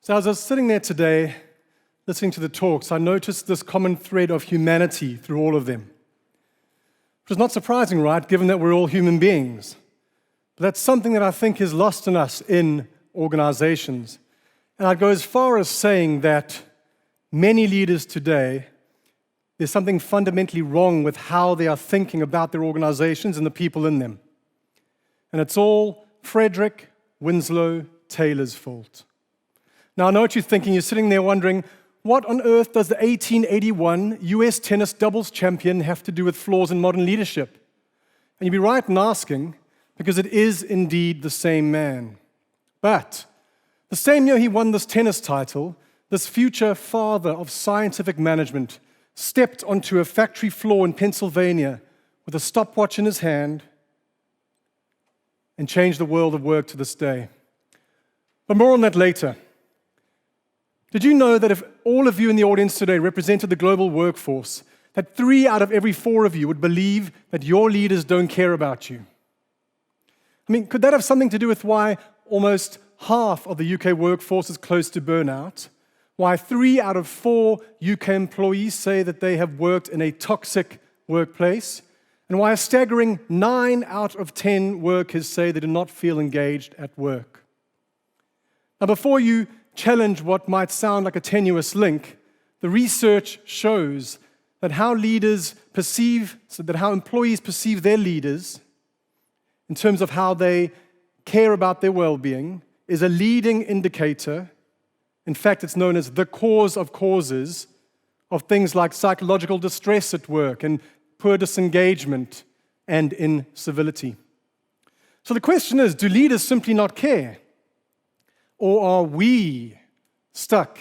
So as I was sitting there today, listening to the talks, I noticed this common thread of humanity through all of them. Which is not surprising, right, given that we're all human beings. But that's something that I think is lost in us in organizations. And I'd go as far as saying that many leaders today, there's something fundamentally wrong with how they are thinking about their organizations and the people in them. And it's all Frederick Winslow Taylor's fault. Now, I know what you're thinking. You're sitting there wondering, what on earth does the 1881 US tennis doubles champion have to do with flaws in modern leadership? And you'd be right in asking, because it is indeed the same man. But the same year he won this tennis title, this future father of scientific management stepped onto a factory floor in Pennsylvania with a stopwatch in his hand and changed the world of work to this day. But more on that later. Did you know that if all of you in the audience today represented the global workforce, that 3 out of every 4 of you would believe that your leaders don't care about you? I mean, could that have something to do with why almost half of the UK workforce is close to burnout? Why 3 out of 4 UK employees say that they have worked in a toxic workplace? And why a staggering 9 out of 10 workers say they do not feel engaged at work? Now, before you challenge what might sound like a tenuous link, the research shows that how employees perceive their leaders in terms of how they care about their well-being is a leading indicator. In fact, it's known as the cause of causes of things like psychological distress at work and poor disengagement and incivility. So the question is, do leaders simply not care? Or are we stuck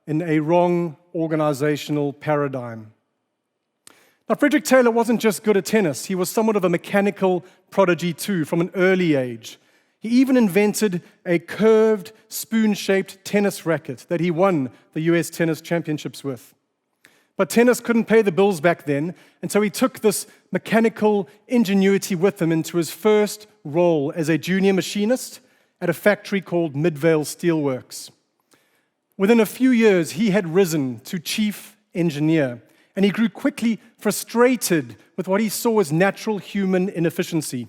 in a wrong organizational paradigm? Now, Frederick Taylor wasn't just good at tennis. He was somewhat of a mechanical prodigy too, from an early age. He even invented a curved, spoon-shaped tennis racket that he won the US Tennis Championships with. But tennis couldn't pay the bills back then, and so he took this mechanical ingenuity with him into his first role as a junior machinist at a factory called Midvale Steelworks. Within a few years, he had risen to chief engineer, and he grew quickly frustrated with what he saw as natural human inefficiency.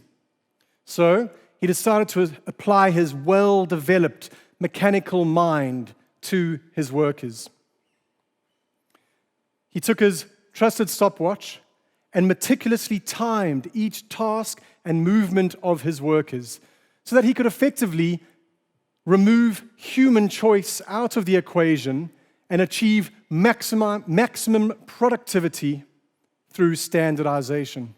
So he decided to apply his well-developed mechanical mind to his workers. He took his trusted stopwatch and meticulously timed each task and movement of his workers so that he could effectively remove human choice out of the equation and achieve maximum productivity through standardization.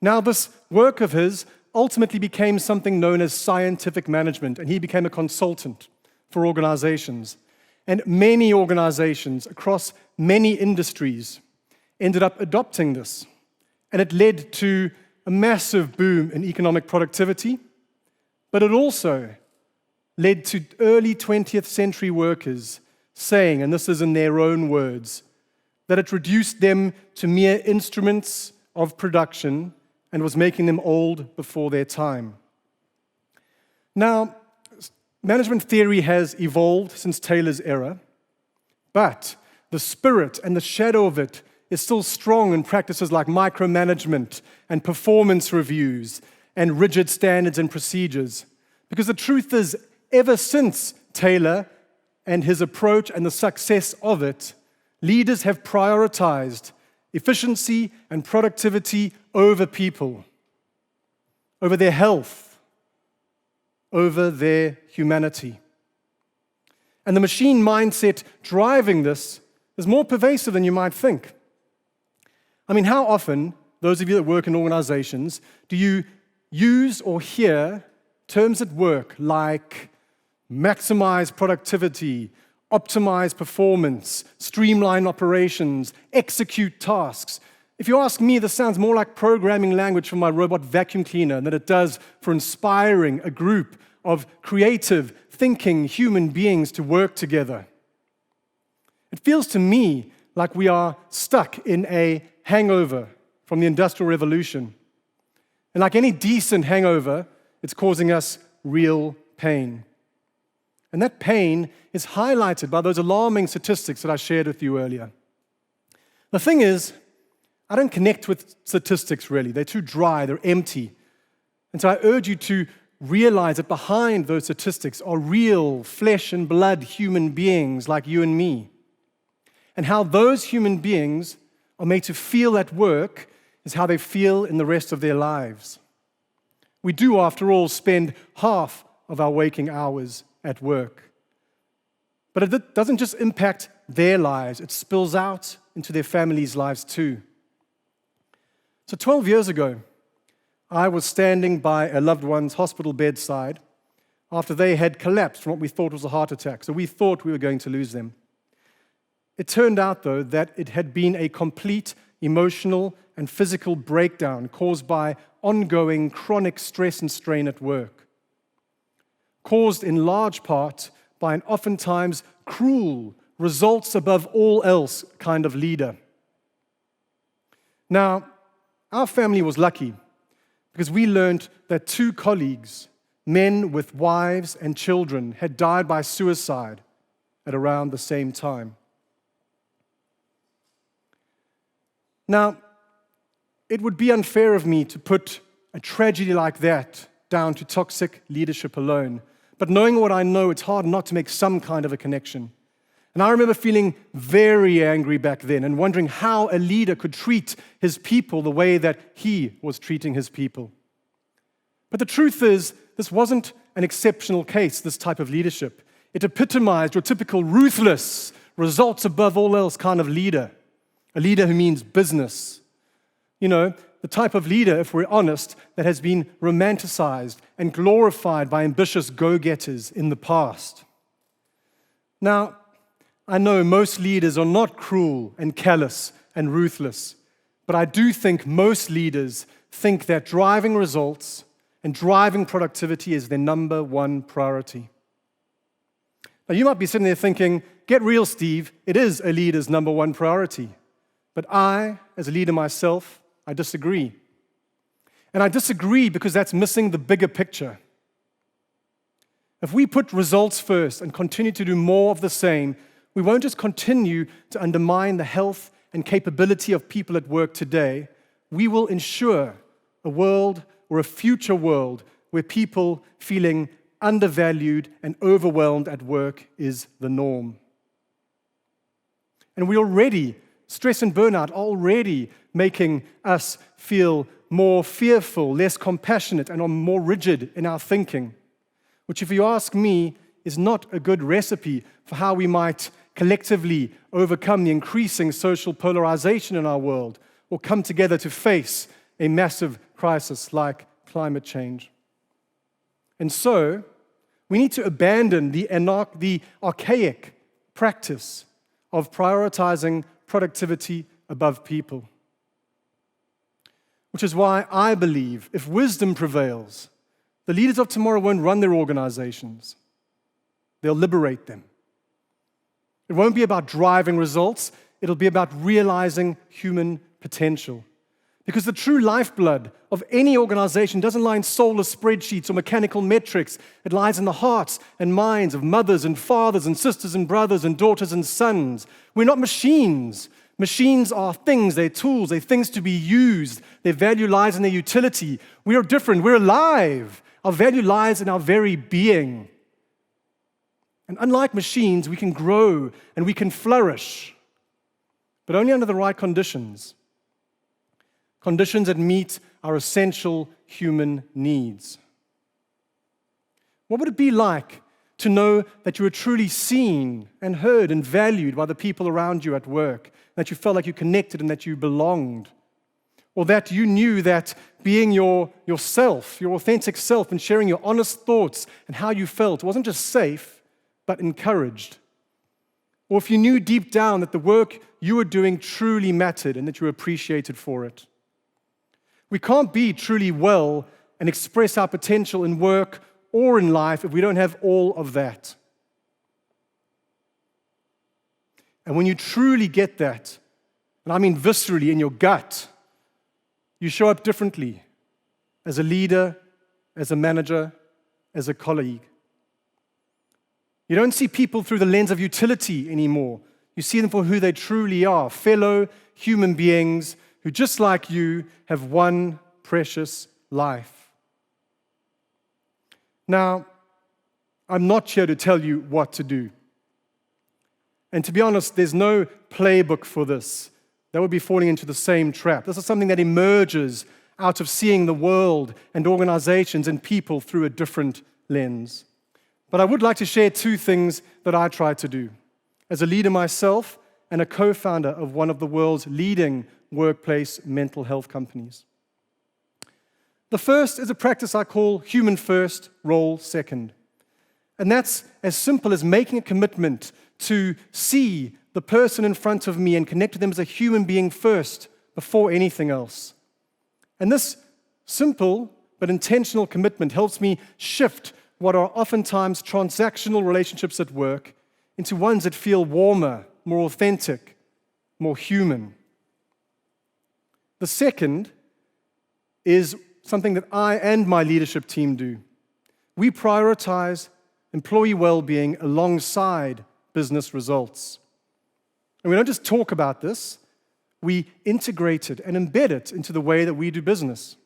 Now, this work of his ultimately became something known as scientific management, and he became a consultant for organizations. And many organizations across many industries ended up adopting this. And it led to a massive boom in economic productivity, but it also led to early 20th century workers saying, and this is in their own words, that it reduced them to mere instruments of production and was making them old before their time. Now, management theory has evolved since Taylor's era, but the spirit and the shadow of it is still strong in practices like micromanagement and performance reviews and rigid standards and procedures. Because the truth is, ever since Taylor and his approach and the success of it, leaders have prioritized efficiency and productivity over people, over their health, over their humanity. And the machine mindset driving this is more pervasive than you might think. I mean, how often, those of you that work in organizations, do you use or hear terms at work like maximize productivity, optimize performance, streamline operations, execute tasks? If you ask me, this sounds more like programming language for my robot vacuum cleaner than it does for inspiring a group of creative, thinking human beings to work together. It feels to me like we are stuck in a hangover from the Industrial Revolution. And like any decent hangover, it's causing us real pain. And that pain is highlighted by those alarming statistics that I shared with you earlier. The thing is, I don't connect with statistics really. They're too dry, they're empty. And so I urge you to realize that behind those statistics are real flesh and blood human beings like you and me. And how those human beings are made to feel at work is how they feel in the rest of their lives. We do, after all, spend half of our waking hours at work. But it doesn't just impact their lives, it spills out into their families' lives too. So 12 years ago, I was standing by a loved one's hospital bedside after they had collapsed from what we thought was a heart attack. So we thought we were going to lose them. It turned out, though, that it had been a complete emotional and physical breakdown caused by ongoing chronic stress and strain at work, caused in large part by an oftentimes cruel, results above all else kind of leader. Now, our family was lucky because we learned that 2 colleagues, men with wives and children, had died by suicide at around the same time. Now, it would be unfair of me to put a tragedy like that down to toxic leadership alone. But knowing what I know, it's hard not to make some kind of a connection. And I remember feeling very angry back then and wondering how a leader could treat his people the way that he was treating his people. But the truth is, this wasn't an exceptional case, this type of leadership. It epitomized your typical ruthless, results above all else kind of leader. A leader who means business. You know, the type of leader, if we're honest, that has been romanticized and glorified by ambitious go-getters in the past. Now, I know most leaders are not cruel and callous and ruthless, but I do think most leaders think that driving results and driving productivity is their number one priority. Now, you might be sitting there thinking, get real, Steve, it is a leader's number one priority. But I, as a leader myself, I disagree. And I disagree because that's missing the bigger picture. If we put results first and continue to do more of the same, we won't just continue to undermine the health and capability of people at work today. We will ensure a world or a future world where people feeling undervalued and overwhelmed at work is the norm. And stress and burnout are already making us feel more fearful, less compassionate, and are more rigid in our thinking, which, if you ask me, is not a good recipe for how we might collectively overcome the increasing social polarization in our world or come together to face a massive crisis like climate change. And so, we need to abandon the archaic practice of prioritizing productivity above people. Which is why I believe if wisdom prevails, the leaders of tomorrow won't run their organizations. They'll liberate them. It won't be about driving results. It'll be about realizing human potential. Because the true lifeblood of any organization doesn't lie in soulless spreadsheets or mechanical metrics. It lies in the hearts and minds of mothers and fathers and sisters and brothers and daughters and sons. We're not machines. Machines are things, they're tools, they're things to be used. Their value lies in their utility. We are different, we're alive. Our value lies in our very being. And unlike machines, we can grow and we can flourish, but only under the right conditions. Conditions that meet our essential human needs. What would it be like to know that you were truly seen and heard and valued by the people around you at work, that you felt like you connected and that you belonged? Or that you knew that being yourself, your authentic self, and sharing your honest thoughts and how you felt wasn't just safe, but encouraged. Or if you knew deep down that the work you were doing truly mattered and that you were appreciated for it. We can't be truly well and express our potential in work or in life if we don't have all of that. And when you truly get that, and I mean viscerally in your gut, you show up differently as a leader, as a manager, as a colleague. You don't see people through the lens of utility anymore. You see them for who they truly are, fellow human beings who, just like you, have one precious life. Now, I'm not here to tell you what to do. And to be honest, there's no playbook for this. That would be falling into the same trap. This is something that emerges out of seeing the world and organizations and people through a different lens. But I would like to share two things that I try to do as a leader myself and a co-founder of one of the world's leading workplace mental health companies. The first is a practice I call human first, role second. And that's as simple as making a commitment to see the person in front of me and connect with them as a human being first before anything else. And this simple but intentional commitment helps me shift what are oftentimes transactional relationships at work into ones that feel warmer, more authentic, more human. The second is something that I and my leadership team do. We prioritize employee well-being alongside business results. And we don't just talk about this, we integrate it and embed it into the way that we do business.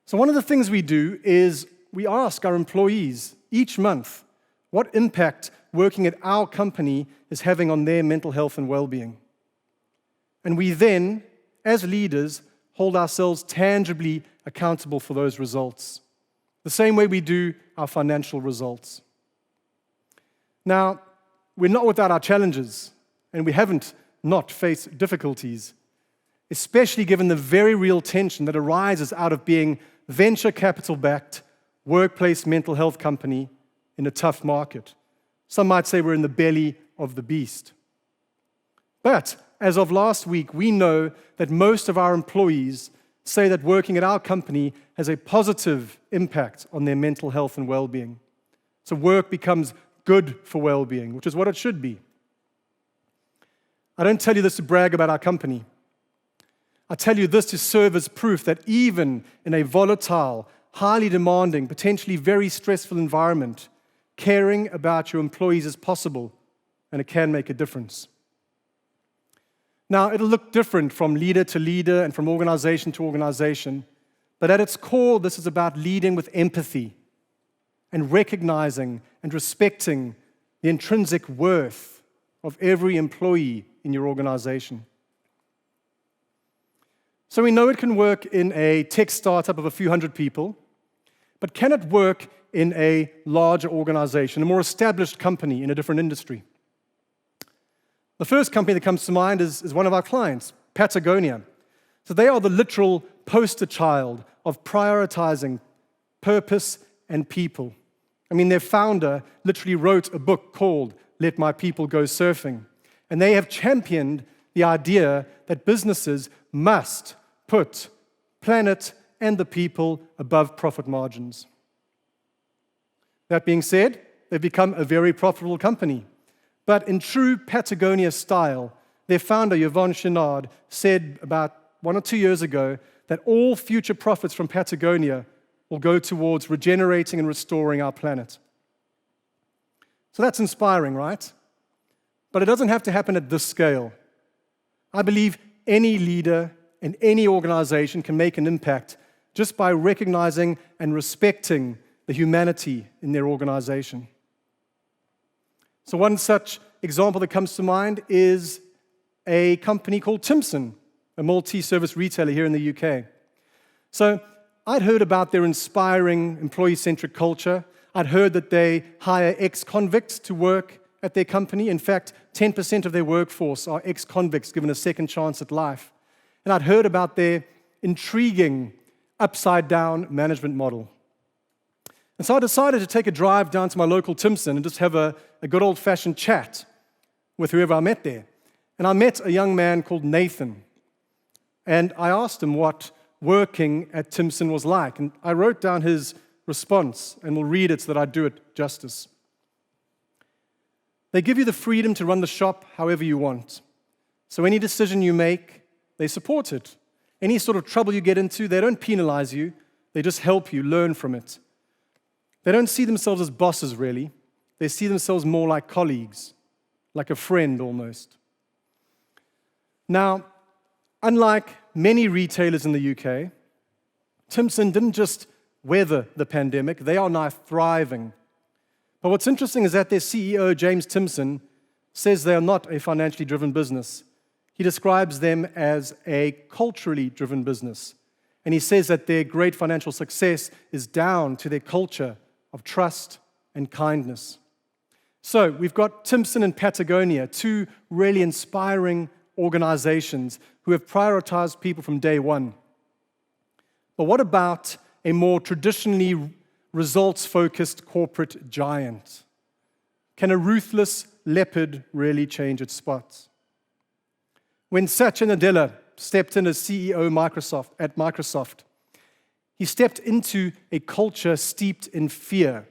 So one of the things we do is we ask our employees each month what impact working at our company is having on their mental health and well-being. And we then, as leaders, hold ourselves tangibly accountable for those results, the same way we do our financial results. Now, we're not without our challenges, and we haven't not faced difficulties, especially given the very real tension that arises out of being venture capital-backed workplace mental health company in a tough market. Some might say we're in the belly of the beast. But as of last week, we know that most of our employees say that working at our company has a positive impact on their mental health and well-being. So work becomes good for well-being, which is what it should be. I don't tell you this to brag about our company. I tell you this to serve as proof that even in a volatile, highly demanding, potentially very stressful environment, caring about your employees is possible, and it can make a difference. Now, it'll look different from leader to leader and from organization to organization, but at its core, this is about leading with empathy and recognizing and respecting the intrinsic worth of every employee in your organization. So we know it can work in a tech startup of a few hundred people, but can it work in a larger organization, a more established company in a different industry? The first company that comes to mind is one of our clients, Patagonia. So they are the literal poster child of prioritizing purpose and people. I mean, their founder literally wrote a book called Let My People Go Surfing. And they have championed the idea that businesses must put planet and the people above profit margins. That being said, they've become a very profitable company. But in true Patagonia style, their founder, Yvon Chouinard, said about 1 or 2 years ago that all future profits from Patagonia will go towards regenerating and restoring our planet. So that's inspiring, right? But it doesn't have to happen at this scale. I believe any leader and any organization can make an impact just by recognizing and respecting the humanity in their organization. So one such example that comes to mind is a company called Timson, a multi-service retailer here in the UK. So I'd heard about their inspiring employee-centric culture. I'd heard that they hire ex-convicts to work at their company. In fact, 10% of their workforce are ex-convicts given a second chance at life. And I'd heard about their intriguing upside-down management model. And so I decided to take a drive down to my local Timson and just have a good old-fashioned chat with whoever I met there. And I met a young man called Nathan. And I asked him what working at Timson was like. And I wrote down his response, and we'll read it so that I do it justice. They give you the freedom to run the shop however you want. So any decision you make, they support it. Any sort of trouble you get into, they don't penalize you. They just help you learn from it. They don't see themselves as bosses, really. They see themselves more like colleagues, like a friend almost. Now, unlike many retailers in the UK, Timson didn't just weather the pandemic, they are now thriving. But what's interesting is that their CEO, James Timson, says they are not a financially driven business. He describes them as a culturally driven business. And he says that their great financial success is down to their culture of trust and kindness. So we've got Timson and Patagonia, two really inspiring organizations who have prioritized people from day one. But what about a more traditionally results-focused corporate giant? Can a ruthless leopard really change its spots? When Satya Nadella stepped in as CEO at Microsoft, he stepped into a culture steeped in fear.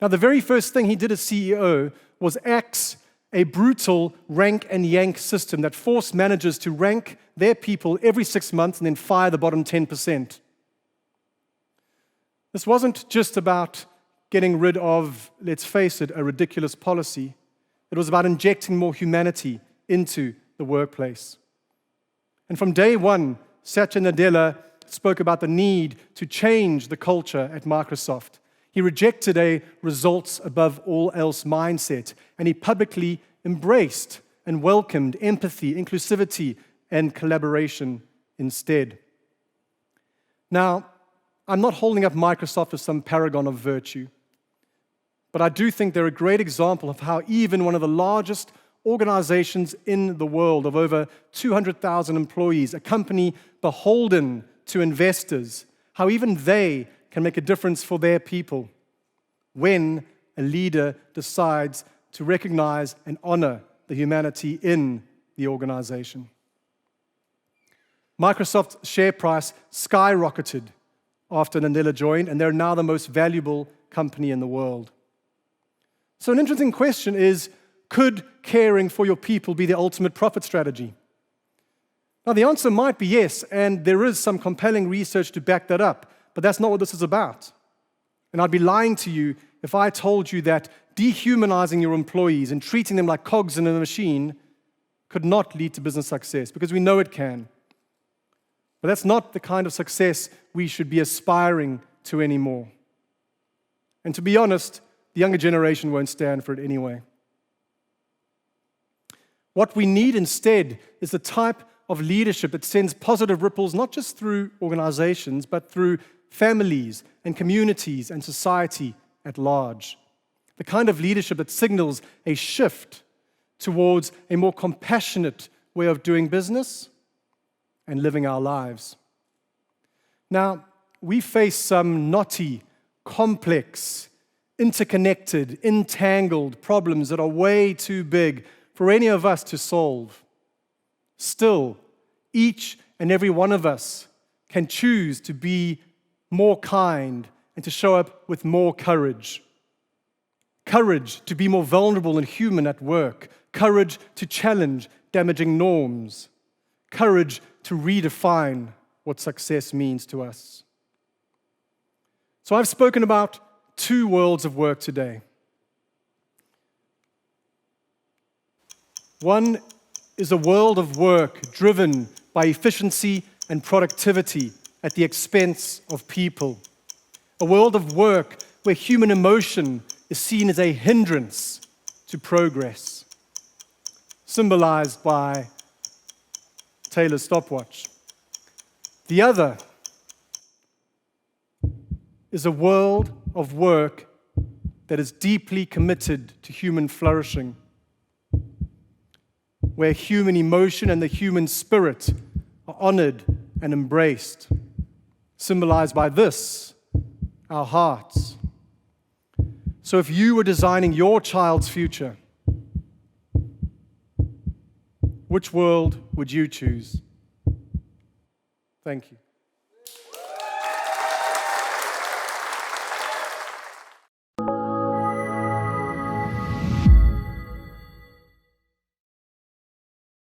Now, the very first thing he did as CEO was axe a brutal rank and yank system that forced managers to rank their people every 6 months and then fire the bottom 10%. This wasn't just about getting rid of, let's face it, a ridiculous policy. It was about injecting more humanity into the workplace. And from day one, Satya Nadella spoke about the need to change the culture at Microsoft. He rejected a results above all else mindset, and he publicly embraced and welcomed empathy, inclusivity, and collaboration instead. Now, I'm not holding up Microsoft as some paragon of virtue, but I do think they're a great example of how even one of the largest organizations in the world of over 200,000 employees, a company beholden to investors, how even they can make a difference for their people when a leader decides to recognize and honor the humanity in the organization. Microsoft's share price skyrocketed after Nadella joined, and they're now the most valuable company in the world. So an interesting question is, could caring for your people be the ultimate profit strategy? Now, the answer might be yes, and there is some compelling research to back that up, but that's not what this is about. And I'd be lying to you if I told you that dehumanizing your employees and treating them like cogs in a machine could not lead to business success, because we know it can. But that's not the kind of success we should be aspiring to anymore. And to be honest, the younger generation won't stand for it anyway. What we need instead is the type of leadership that sends positive ripples not just through organizations, but through families and communities and society at large. The kind of leadership that signals a shift towards a more compassionate way of doing business and living our lives. Now, we face some knotty, complex, interconnected, entangled problems that are way too big for any of us to solve. Still, each and every one of us can choose to be more kind and to show up with more courage. Courage to be more vulnerable and human at work. Courage to challenge damaging norms. Courage to redefine what success means to us. So I've spoken about two worlds of work today. One is a world of work driven by efficiency and productivity at the expense of people. A world of work where human emotion is seen as a hindrance to progress, symbolized by Taylor's stopwatch. The other is a world of work that is deeply committed to human flourishing, where human emotion and the human spirit are honored and embraced, symbolized by this, our hearts. So if you were designing your child's future, which world would you choose? Thank you.